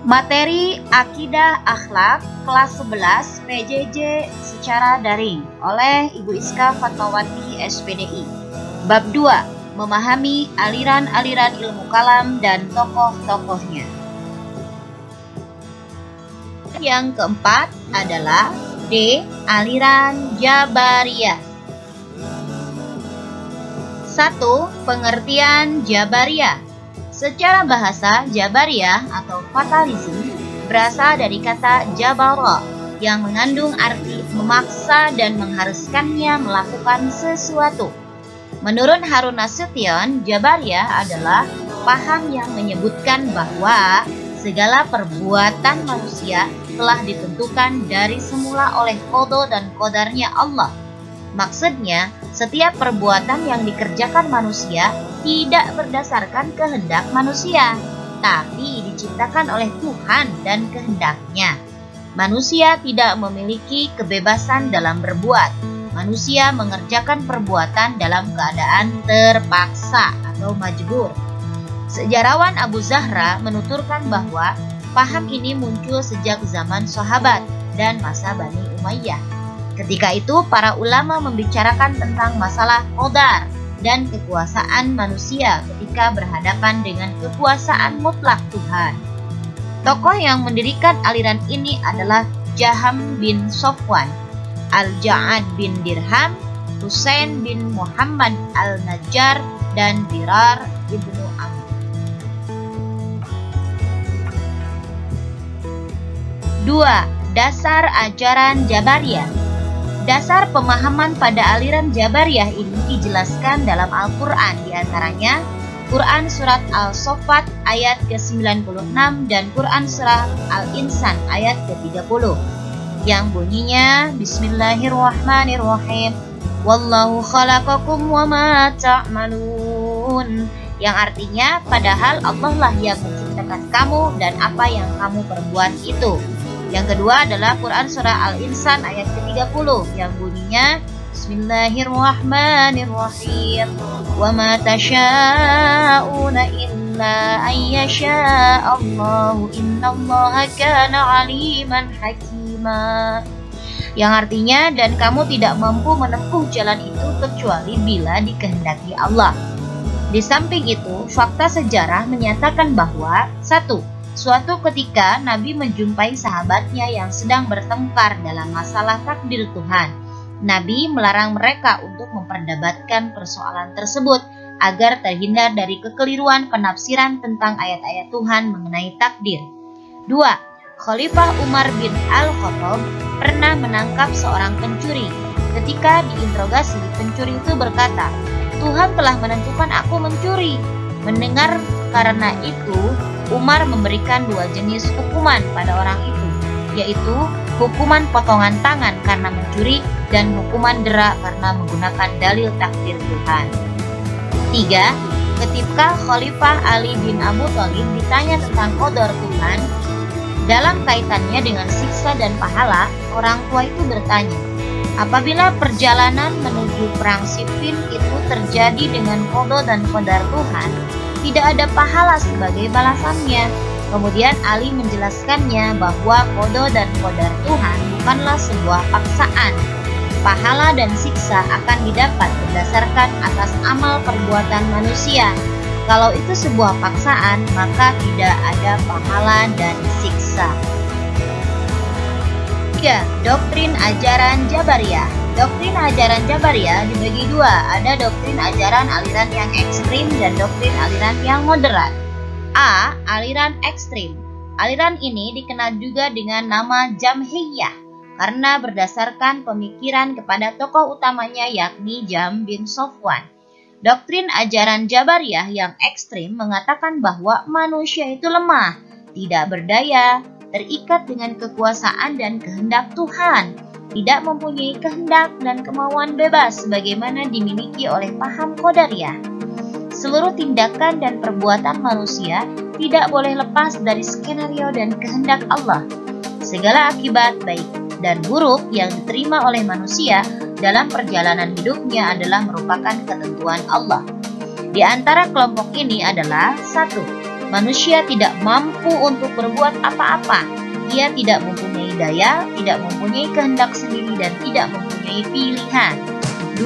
Materi Akidah Akhlak kelas 11 PJJ secara daring oleh Ibu Iska Fatmawati SPDI. Bab 2. Memahami aliran-aliran ilmu kalam dan tokoh-tokohnya. Yang keempat adalah D. Aliran Jabariyah. 1. Pengertian Jabariyah. Secara bahasa, Jabariyah atau fatalism berasal dari kata jabara yang mengandung arti memaksa dan mengharuskannya melakukan sesuatu. Menurut Harun Nasution, Jabariyah adalah paham yang menyebutkan bahwa segala perbuatan manusia telah ditentukan dari semula oleh qada dan qadarnya Allah. Maksudnya, setiap perbuatan yang dikerjakan manusia tidak berdasarkan kehendak manusia, tapi diciptakan oleh Tuhan dan kehendaknya. Manusia tidak memiliki kebebasan dalam berbuat. Manusia mengerjakan perbuatan dalam keadaan terpaksa atau majbur. Sejarawan Abu Zahra menuturkan bahwa paham ini muncul sejak zaman sahabat dan masa Bani Umayyah. Ketika itu, para ulama membicarakan tentang masalah qadar dan kekuasaan manusia ketika berhadapan dengan kekuasaan mutlak Tuhan. Tokoh yang mendirikan aliran ini adalah Jaham bin Sofwan, Al-Ja'ad bin Dirham, Husain bin Muhammad Al-Najjar, dan Dirar ibnu Amr. 2. Dasar ajaran Jabariyah. Dasar pemahaman pada aliran Jabariyah ini dijelaskan dalam Al-Quran, diantaranya Quran Surat Al-Saffat ayat ke-96 dan Quran Surat Al-Insan ayat ke-30 yang bunyinya Bismillahirrahmanirrahim Wallahu khalaqakum wa ma ta'malun, yang artinya padahal Allah lah yang menciptakan kamu dan apa yang kamu perbuat itu. Yang kedua adalah Quran Surah Al-Insan ayat ke-30 yang bunyinya Bismillahirrahmanirrahim Wa ma tasha'una illa ayyasha'allahu innallaha kana aliman hakima, yang artinya dan kamu tidak mampu menempuh jalan itu kecuali bila dikehendaki Allah. Di samping itu, fakta sejarah menyatakan bahwa 1. Suatu ketika Nabi menjumpai sahabatnya yang sedang bertengkar dalam masalah takdir Tuhan. Nabi melarang mereka untuk memperdebatkan persoalan tersebut agar terhindar dari kekeliruan penafsiran tentang ayat-ayat Tuhan mengenai takdir. 2. Khalifah Umar bin Al-Khattab pernah menangkap seorang pencuri. Ketika diinterogasi, pencuri itu berkata, "Tuhan telah menentukan aku mencuri." Mendengar karena itu, Umar memberikan 2 jenis hukuman pada orang itu, yaitu hukuman potongan tangan karena mencuri dan hukuman dera karena menggunakan dalil takdir Tuhan. 3. Ketika Khalifah Ali bin Abu Thalib ditanya tentang qadar Tuhan dalam kaitannya dengan siksa dan pahala, orang tua itu bertanya, apabila perjalanan menuju perang Siffin itu terjadi dengan qada dan qadar Tuhan, tidak ada pahala sebagai balasannya. Kemudian Ali menjelaskannya bahwa qada dan qadar Tuhan bukanlah sebuah paksaan. Pahala dan siksa akan didapat berdasarkan atas amal perbuatan manusia. Kalau itu sebuah paksaan, maka tidak ada pahala dan siksa. 3. Doktrin ajaran Jabariyah. Doktrin ajaran Jabariyah dibagi 2, ada doktrin ajaran aliran yang ekstrim dan doktrin aliran yang moderat. A. Aliran ekstrim. Aliran ini dikenal juga dengan nama Jamhiyah karena berdasarkan pemikiran kepada tokoh utamanya yakni Jam bin Sofwan. Doktrin ajaran Jabariyah yang ekstrim mengatakan bahwa manusia itu lemah, tidak berdaya, terikat dengan kekuasaan dan kehendak Tuhan, tidak mempunyai kehendak dan kemauan bebas sebagaimana dimiliki oleh paham qadariyah. Seluruh tindakan dan perbuatan manusia tidak boleh lepas dari skenario dan kehendak Allah. Segala akibat baik dan buruk yang diterima oleh manusia dalam perjalanan hidupnya adalah merupakan ketentuan Allah. Di antara kelompok ini adalah 1. Manusia tidak mampu untuk berbuat apa-apa. Ia tidak mempunyai daya, tidak mempunyai kehendak sendiri, dan tidak mempunyai pilihan. 2.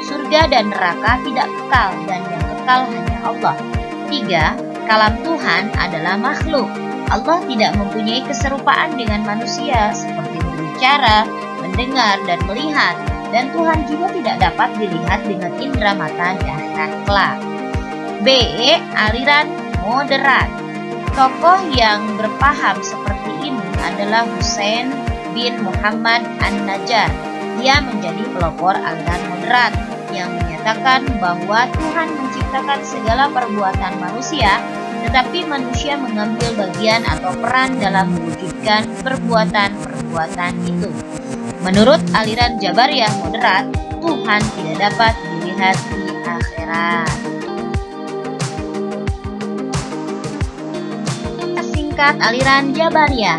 Surga dan neraka tidak kekal, dan yang kekal hanya Allah. 3. Kalam Tuhan adalah makhluk. Allah tidak mempunyai keserupaan dengan manusia seperti berbicara, mendengar, dan melihat. Dan Tuhan juga tidak dapat dilihat dengan indera mata di akhirat kelak. B. Aliran moderat. Tokoh yang berpaham seperti ini adalah Husain bin Muhammad An-Najjar. Ia menjadi pelopor aliran moderat yang menyatakan bahwa Tuhan menciptakan segala perbuatan manusia, tetapi manusia mengambil bagian atau peran dalam mewujudkan perbuatan-perbuatan itu. Menurut aliran Jabariyah moderat, Tuhan tidak dapat dilihat di akhirat. Singkat aliran Jabariyah.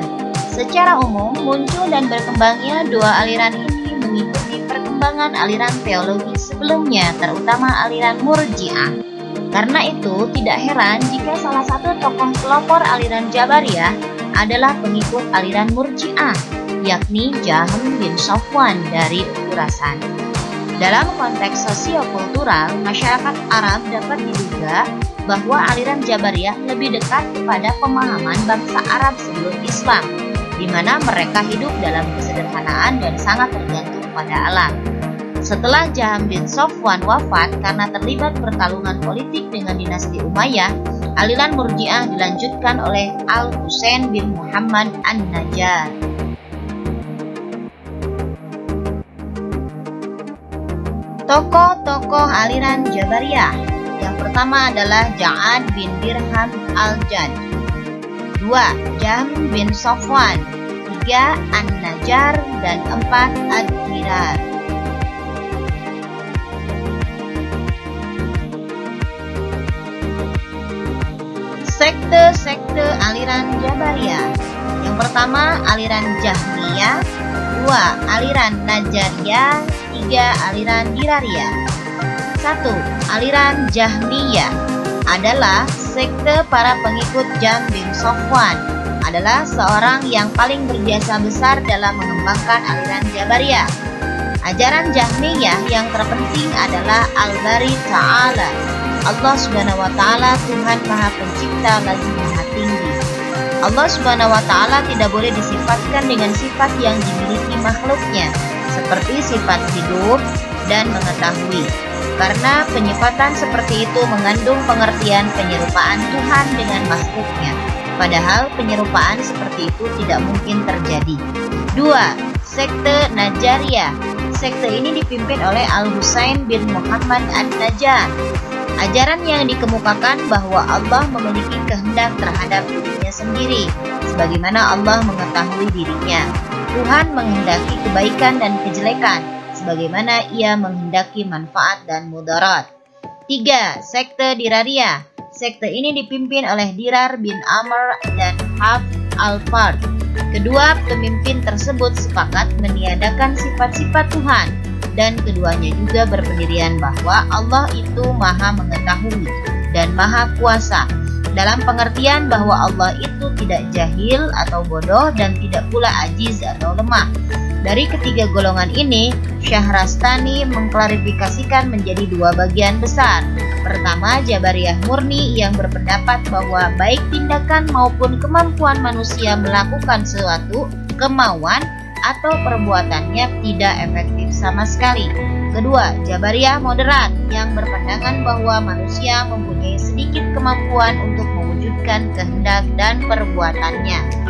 Secara umum, muncul dan berkembangnya dua aliran ini mengikuti perkembangan aliran teologi sebelumnya, terutama aliran Murji'ah. Karena itu, tidak heran jika salah satu tokoh pelopor aliran Jabariyah adalah pengikut aliran Murji'ah, yakni Jahm bin Safwan dari Khurasan. Dalam konteks sosiokultural, masyarakat Arab dapat diduga bahwa aliran Jabariyah lebih dekat kepada pemahaman bangsa Arab sebelum Islam, di mana mereka hidup dalam kesederhanaan dan sangat tergantung pada alam. Setelah Jahm bin Safwan wafat karena terlibat pertarungan politik dengan dinasti Umayyah, aliran Murji'ah dilanjutkan oleh Al-Husain bin Muhammad An-Najjar. Tokoh-tokoh aliran Jabariyah. Yang pertama adalah Ja'ad bin Dirham al-Jad. 2. Jahm bin Safwan. 3. An-Najjar. Dan 4. Ad-Dirar. Sekte-sekte aliran Jabariyah. Yang pertama aliran Jahmiyah. 2. Aliran Najjariyah. 3. Aliran Dirariyah. 1. Aliran Jahmiyah adalah sekte para pengikut Jahm bin Safwan, adalah seorang yang paling berjasa besar dalam mengembangkan aliran Jabariyah. Ajaran Jahmiyah yang terpenting adalah Al-Bari Ta'ala, Allah Subhanahu wa Ta'ala, Tuhan Maha Pencipta lagi Maha Tinggi. Allah Subhanahu wa Ta'ala tidak boleh disifatkan dengan sifat yang dimiliki makhluknya, seperti sifat hidup dan mengetahui, karena penyifatan seperti itu mengandung pengertian penyerupaan Tuhan dengan makhluknya, padahal penyerupaan seperti itu tidak mungkin terjadi. 2. Sekte Najjariyah. Sekte ini dipimpin oleh Al-Husain bin Muhammad An-Najjar. Ajaran yang dikemukakan bahwa Allah memiliki kehendak terhadap dirinya sendiri, sebagaimana Allah mengetahui dirinya. Tuhan menghendaki kebaikan dan kejelekan, sebagaimana ia menghendaki manfaat dan mudarat. 3. Sekte Dirariyah. Sekte ini dipimpin oleh Dirar bin Amr dan Hafs al-Fard. Kedua pemimpin tersebut sepakat meniadakan sifat-sifat Tuhan, dan keduanya juga berpendirian bahwa Allah itu Maha Mengetahui dan Maha Kuasa, dalam pengertian bahwa Allah itu tidak jahil atau bodoh dan tidak pula ajiz atau lemah. Dari ketiga golongan ini, Syahrastani mengklarifikasikan menjadi dua bagian besar. Pertama, Jabariyah murni yang berpendapat bahwa baik tindakan maupun kemampuan manusia melakukan suatu kemauan atau perbuatannya tidak efektif sama sekali. Kedua, Jabariyah moderat yang berpandangan bahwa manusia mempunyai sedikit kemampuan untuk mewujudkan kehendak dan perbuatannya.